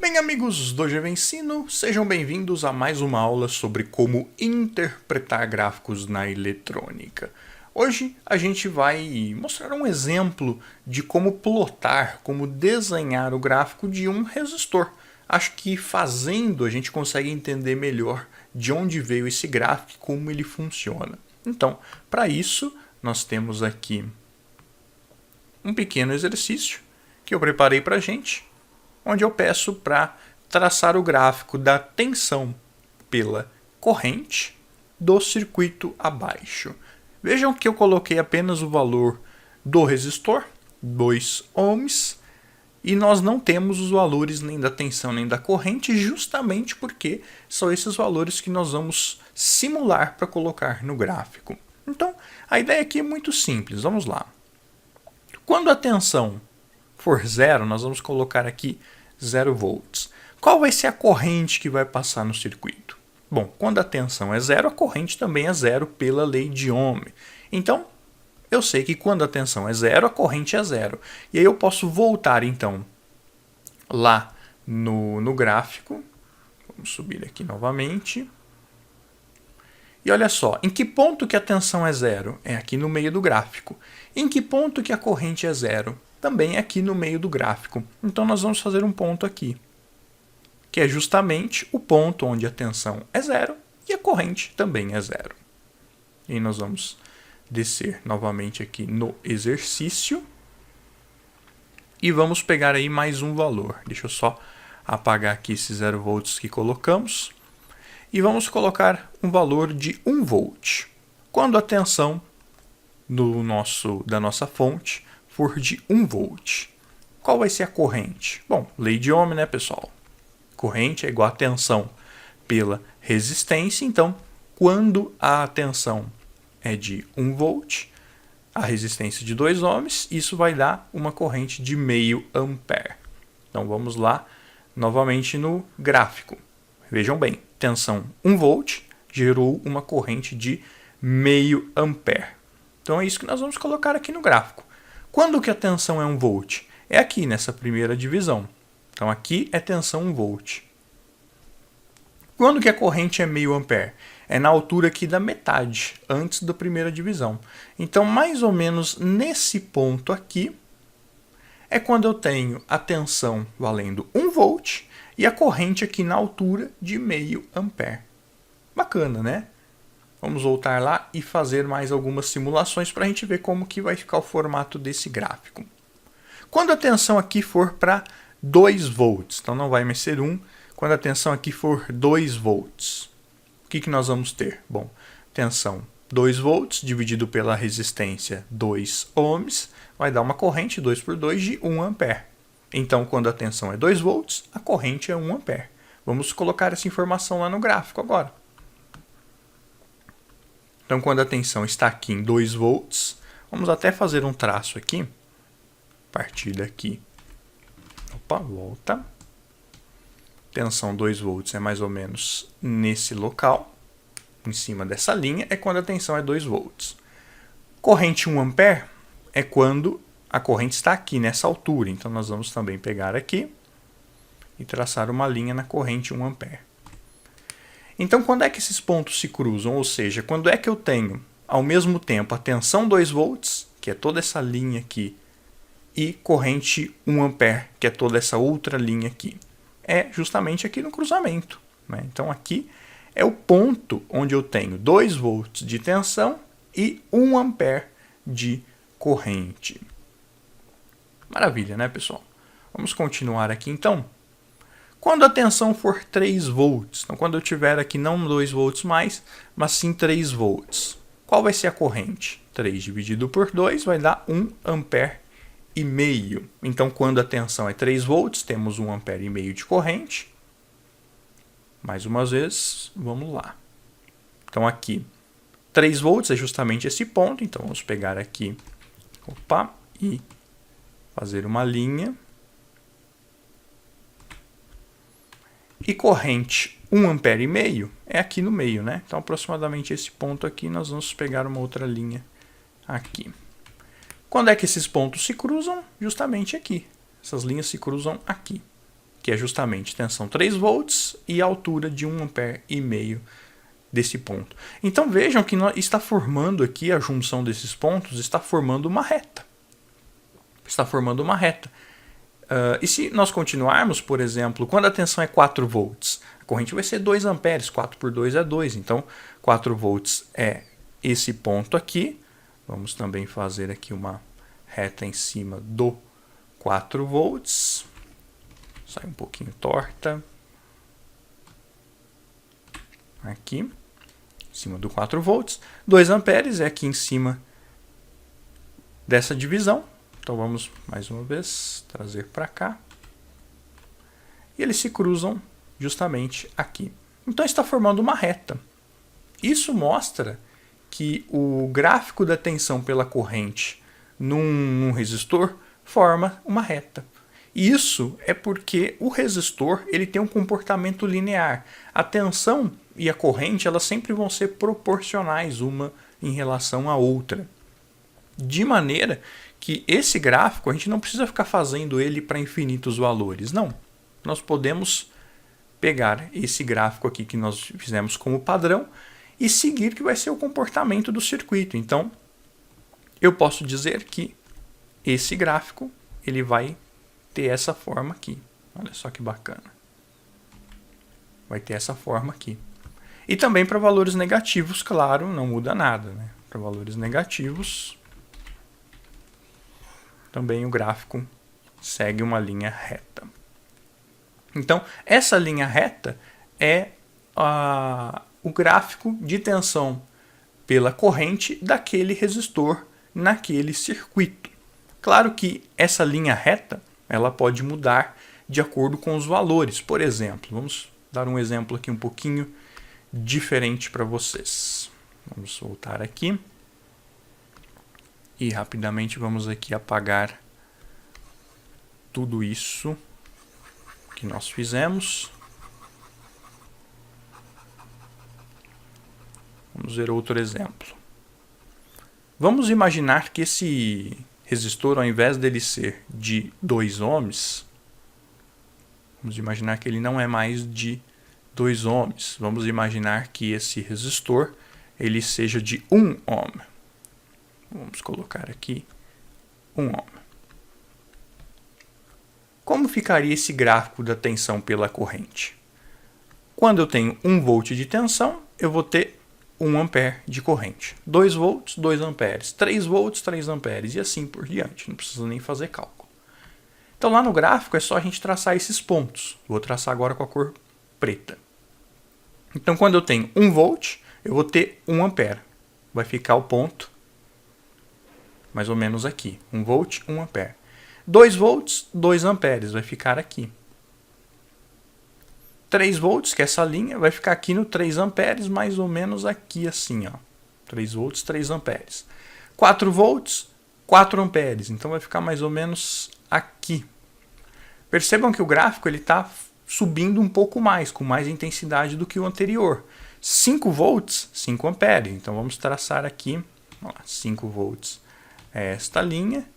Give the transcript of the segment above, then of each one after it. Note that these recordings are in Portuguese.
Bem, amigos do GV Ensino, sejam bem-vindos a mais uma aula sobre como interpretar gráficos na eletrônica. Hoje a gente vai mostrar um exemplo de como plotar, como desenhar o gráfico de um resistor. Acho que fazendo a gente consegue entender melhor de onde veio esse gráfico e como ele funciona. Então, para isso, nós temos aqui um pequeno exercício que eu preparei para a gente, onde eu peço para traçar o gráfico da tensão pela corrente do circuito abaixo. Vejam que eu coloquei apenas o valor do resistor, 2 ohms, e nós não temos os valores nem da tensão nem da corrente, justamente porque são esses valores que nós vamos simular para colocar no gráfico. Então, a ideia aqui é muito simples, vamos lá. Quando a tensão for zero, nós vamos colocar aqui 0 volts. Qual vai ser a corrente que vai passar no circuito? Bom, quando a tensão é zero, a corrente também é zero pela lei de Ohm. Então, eu sei que quando a tensão é zero, a corrente é zero. E aí eu posso voltar, então, lá no gráfico. Vamos subir aqui novamente. E olha só, em que ponto que a tensão é zero? É aqui no meio do gráfico. Em que ponto que a corrente é zero? Também é aqui no meio do gráfico. Então, nós vamos fazer um ponto aqui, que é justamente o ponto onde a tensão é zero e a corrente também é zero. E nós vamos descer novamente aqui no exercício e vamos pegar aí mais um valor. Deixa eu só apagar aqui esses 0 volts que colocamos e vamos colocar um valor de 1 volt. Quando a tensão da nossa fonte for de 1 volt, qual vai ser a corrente? Bom, lei de Ohm, né, pessoal? Corrente é igual a tensão pela resistência. Então, quando a tensão é de 1 volt, a resistência de 2 ohms, isso vai dar uma corrente de meio ampere. Então, vamos lá novamente no gráfico. Vejam bem, tensão 1 volt gerou uma corrente de meio ampere. Então, é isso que nós vamos colocar aqui no gráfico. Quando que a tensão é 1 volt? É aqui nessa primeira divisão. Então, aqui é tensão 1 volt. Quando que a corrente é meio ampere? É na altura aqui da metade, antes da primeira divisão. Então, mais ou menos nesse ponto aqui, é quando eu tenho a tensão valendo 1 volt e a corrente aqui na altura de meio ampere. Bacana, né? Vamos voltar lá e fazer mais algumas simulações para a gente ver como que vai ficar o formato desse gráfico. Quando a tensão aqui for para 2 volts, então não vai mais ser 1, quando a tensão aqui for 2 volts, o que nós vamos ter? Bom, tensão 2 volts dividido pela resistência 2 ohms, vai dar uma corrente 2 por 2 de 1 ampere. Então, quando a tensão é 2 volts, a corrente é 1 ampere. Vamos colocar essa informação lá no gráfico agora. Então, quando a tensão está aqui em 2 volts, vamos até fazer um traço aqui. A partir daqui. Opa, volta. Tensão 2 volts é mais ou menos nesse local. Em cima dessa linha é quando a tensão é 2 volts. Corrente 1 ampere é quando a corrente está aqui nessa altura. Então, nós vamos também pegar aqui e traçar uma linha na corrente 1 ampere. Então, quando é que esses pontos se cruzam? Ou seja, quando é que eu tenho, ao mesmo tempo, a tensão 2 volts, que é toda essa linha aqui, e corrente 1 ampere, que é toda essa outra linha aqui? É justamente aqui no cruzamento, né? Então, aqui é o ponto onde eu tenho 2 volts de tensão e 1 ampere de corrente. Maravilha, né, pessoal? Vamos continuar aqui, então. Quando a tensão for 3 volts, então quando eu tiver aqui não 2 volts mais, mas sim 3 volts, qual vai ser a corrente? 3 dividido por 2 vai dar 1 ampere e meio. Então, quando a tensão é 3 volts, temos 1 ampere e meio de corrente. Mais uma vez, vamos lá. Então, aqui, 3 volts é justamente esse ponto. Então, vamos pegar aqui, e fazer uma linha. E corrente 1 ampere e meio é aqui no meio, né? Então, aproximadamente esse ponto aqui, nós vamos pegar uma outra linha aqui. Quando é que esses pontos se cruzam? Justamente aqui. Essas linhas se cruzam aqui. que é justamente tensão 3 volts e altura de 1,5 ampere desse ponto. Então vejam que está formando aqui a junção desses pontos, está formando uma reta. Está formando uma reta. E se nós continuarmos, por exemplo, quando a tensão é 4 volts, a corrente vai ser 2 amperes, 4 por 2 é 2, então 4 volts é esse ponto aqui. Vamos também fazer aqui uma reta em cima do 4 volts. Sai um pouquinho torta. Aqui, em cima do 4 volts. 2 amperes é aqui em cima dessa divisão. Então vamos mais uma vez trazer para cá. E eles se cruzam justamente aqui. Então está formando uma reta. Isso mostra que o gráfico da tensão pela corrente num resistor forma uma reta. Isso é porque o resistor ele tem um comportamento linear. A tensão e a corrente elas sempre vão ser proporcionais uma em relação à outra. De maneira que esse gráfico a gente não precisa ficar fazendo ele para infinitos valores. Não. Nós podemos pegar esse gráfico aqui que nós fizemos como padrão e seguir que vai ser o comportamento do circuito. Então, eu posso dizer que esse gráfico ele vai ter essa forma aqui. Olha só que bacana. Vai ter essa forma aqui. E também para valores negativos, claro, não muda nada, né? Para valores negativos, também o gráfico segue uma linha reta. Então, essa linha reta é o gráfico de tensão pela corrente daquele resistor naquele circuito. Claro que essa linha reta ela pode mudar de acordo com os valores. Por exemplo, vamos dar um exemplo aqui um pouquinho diferente para vocês. Vamos voltar aqui. E rapidamente vamos aqui apagar tudo isso que nós fizemos. Vamos ver outro exemplo. Vamos imaginar que esse resistor, ao invés dele ser de 2 ohms, vamos imaginar que ele não é mais de 2 ohms. Vamos imaginar que esse resistor ele seja de 1 ohm. Vamos colocar aqui 1 ohm. Como ficaria esse gráfico da tensão pela corrente? Quando eu tenho 1 volt de tensão, eu vou ter 1 ampere de corrente. 2 volts, 2 amperes. 3 volts, 3 amperes. E assim por diante. Não precisa nem fazer cálculo. Então lá no gráfico é só a gente traçar esses pontos. Vou traçar agora com a cor preta. Então quando eu tenho 1 volt, eu vou ter 1 ampere. Vai ficar o ponto mais ou menos aqui. 1 volt, 1 ampere. 2 volts, 2 amperes. Vai ficar aqui. 3 volts, que é essa linha, vai ficar aqui no 3 amperes, mais ou menos aqui assim, ó. 3 volts, 3 amperes. 4 volts, 4 amperes. Então vai ficar mais ou menos aqui. Percebam que o gráfico está subindo um pouco mais, com mais intensidade do que o anterior. 5 volts, 5 amperes. Então vamos traçar aqui, ó, 5 volts é esta linha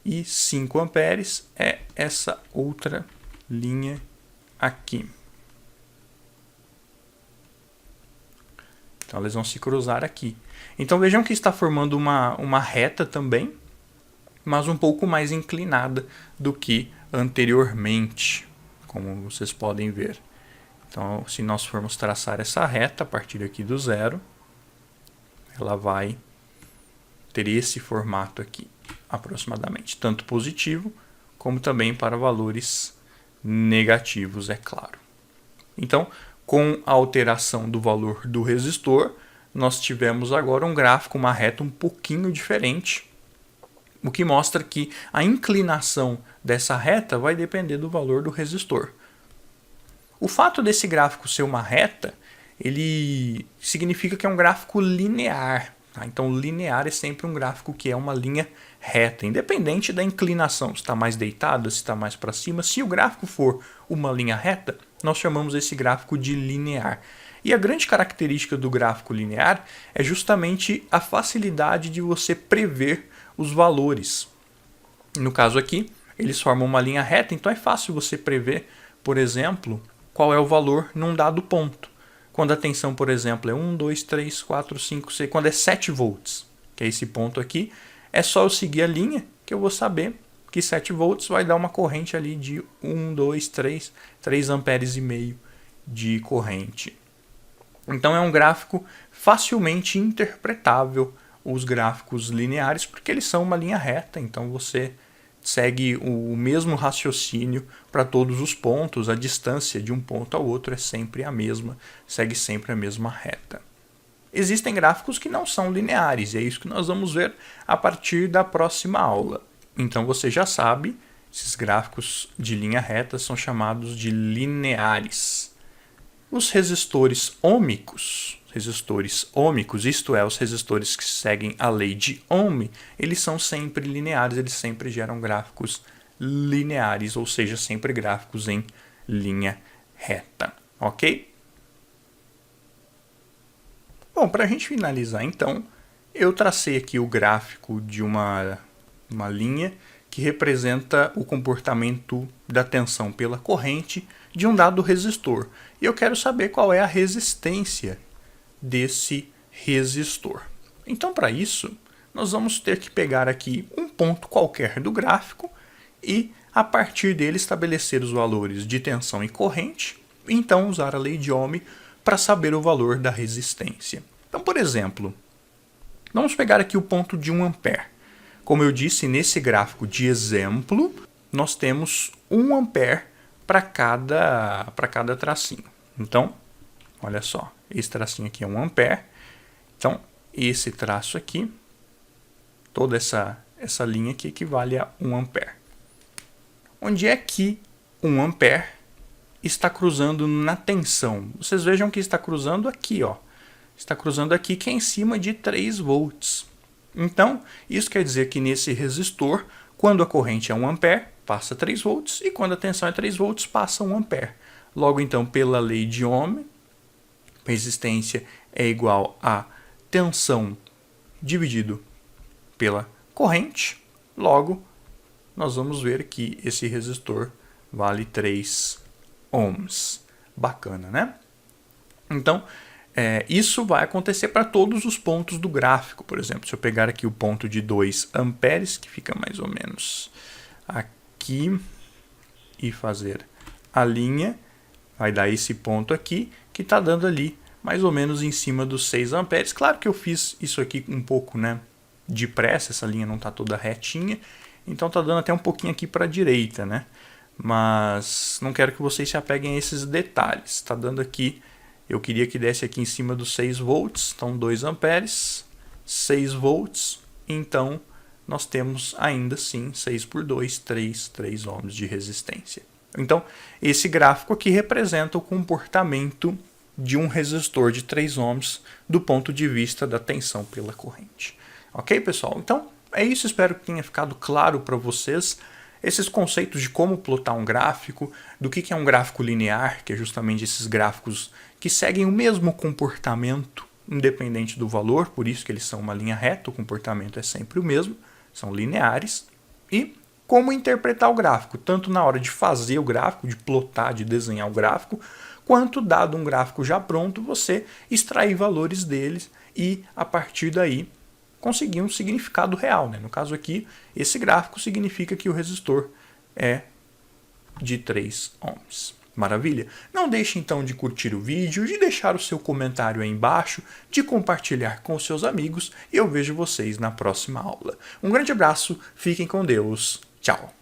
e 5 amperes é essa outra linha aqui. Então eles vão se cruzar aqui. Então vejam que está formando uma reta também, mas um pouco mais inclinada do que anteriormente, como vocês podem ver. Então se nós formos traçar essa reta a partir aqui do zero, ela vai ter esse formato aqui, aproximadamente, tanto positivo como também para valores negativos, é claro. Então, com a alteração do valor do resistor, nós tivemos agora um gráfico, uma reta um pouquinho diferente, o que mostra que a inclinação dessa reta vai depender do valor do resistor. O fato desse gráfico ser uma reta, ele significa que é um gráfico linear. Tá? Então, linear é sempre um gráfico que é uma linha reta, independente da inclinação, se está mais deitada, se está mais para cima. Se o gráfico for uma linha reta, nós chamamos esse gráfico de linear. E a grande característica do gráfico linear é justamente a facilidade de você prever os valores. No caso aqui, eles formam uma linha reta, então é fácil você prever, por exemplo, qual é o valor num dado ponto. Quando a tensão, por exemplo, é 1, 2, 3, 4, 5, 6, quando é 7 volts, que é esse ponto aqui, é só eu seguir a linha que eu vou saber que 7 volts vai dar uma corrente ali de 1, 2, 3 amperes e meio de corrente. Então é um gráfico facilmente interpretável, os gráficos lineares, porque eles são uma linha reta, então você segue o mesmo raciocínio para todos os pontos, a distância de um ponto ao outro é sempre a mesma, segue sempre a mesma reta. Existem gráficos que não são lineares, e é isso que nós vamos ver a partir da próxima aula. Então você já sabe, esses gráficos de linha reta são chamados de lineares. Os resistores ômicos, isto é, os resistores que seguem a lei de Ohm, eles são sempre lineares, eles sempre geram gráficos lineares, ou seja, sempre gráficos em linha reta, ok? Bom, para a gente finalizar então, eu tracei aqui o gráfico de uma linha que representa o comportamento da tensão pela corrente de um dado resistor. E eu quero saber qual é a resistência desse resistor. Então, para isso, nós vamos ter que pegar aqui um ponto qualquer do gráfico e, a partir dele, estabelecer os valores de tensão e corrente, e então usar a lei de Ohm para saber o valor da resistência. Então, por exemplo, vamos pegar aqui o ponto de 1 ampere. Como eu disse, nesse gráfico de exemplo, nós temos 1 ampere para cada tracinho. Então, olha só, esse tracinho aqui é 1 ampere. Então, esse traço aqui, toda essa linha aqui equivale a 1 ampere. Onde é que 1 ampere está cruzando na tensão? Vocês vejam que está cruzando aqui, ó. Está cruzando aqui, que é em cima de 3 volts. Então, isso quer dizer que nesse resistor, quando a corrente é 1 ampere, passa 3 volts, e quando a tensão é 3 volts, passa 1 ampere. Logo, então, pela lei de Ohm, resistência é igual a tensão dividido pela corrente. Logo, nós vamos ver que esse resistor vale 3 ohms. Bacana, né? Então, isso vai acontecer para todos os pontos do gráfico. Por exemplo, se eu pegar aqui o ponto de 2 amperes, que fica mais ou menos aqui, e fazer a linha, vai dar esse ponto aqui, que está dando ali mais ou menos em cima dos 6 amperes. Claro que eu fiz isso aqui um pouco, né, depressa, essa linha não está toda retinha, então está dando até um pouquinho aqui para a direita, né? Mas não quero que vocês se apeguem a esses detalhes. Está dando aqui, eu queria que desse aqui em cima dos 6 volts, então 2 amperes, 6 volts, então nós temos ainda assim 6 por 2, 3 ohms de resistência. Então, esse gráfico aqui representa o comportamento de um resistor de 3 ohms do ponto de vista da tensão pela corrente. Ok, pessoal? Então, é isso. Espero que tenha ficado claro para vocês esses conceitos de como plotar um gráfico, do que é um gráfico linear, que é justamente esses gráficos que seguem o mesmo comportamento, independente do valor, por isso que eles são uma linha reta, o comportamento é sempre o mesmo, são lineares, e como interpretar o gráfico, tanto na hora de fazer o gráfico, de plotar, de desenhar o gráfico, quanto, dado um gráfico já pronto, você extrair valores deles e, a partir daí, conseguir um significado real, né? No caso aqui, esse gráfico significa que o resistor é de 3 ohms. Maravilha? Não deixe então de curtir o vídeo, de deixar o seu comentário aí embaixo, de compartilhar com seus amigos, e eu vejo vocês na próxima aula. Um grande abraço, fiquem com Deus, tchau!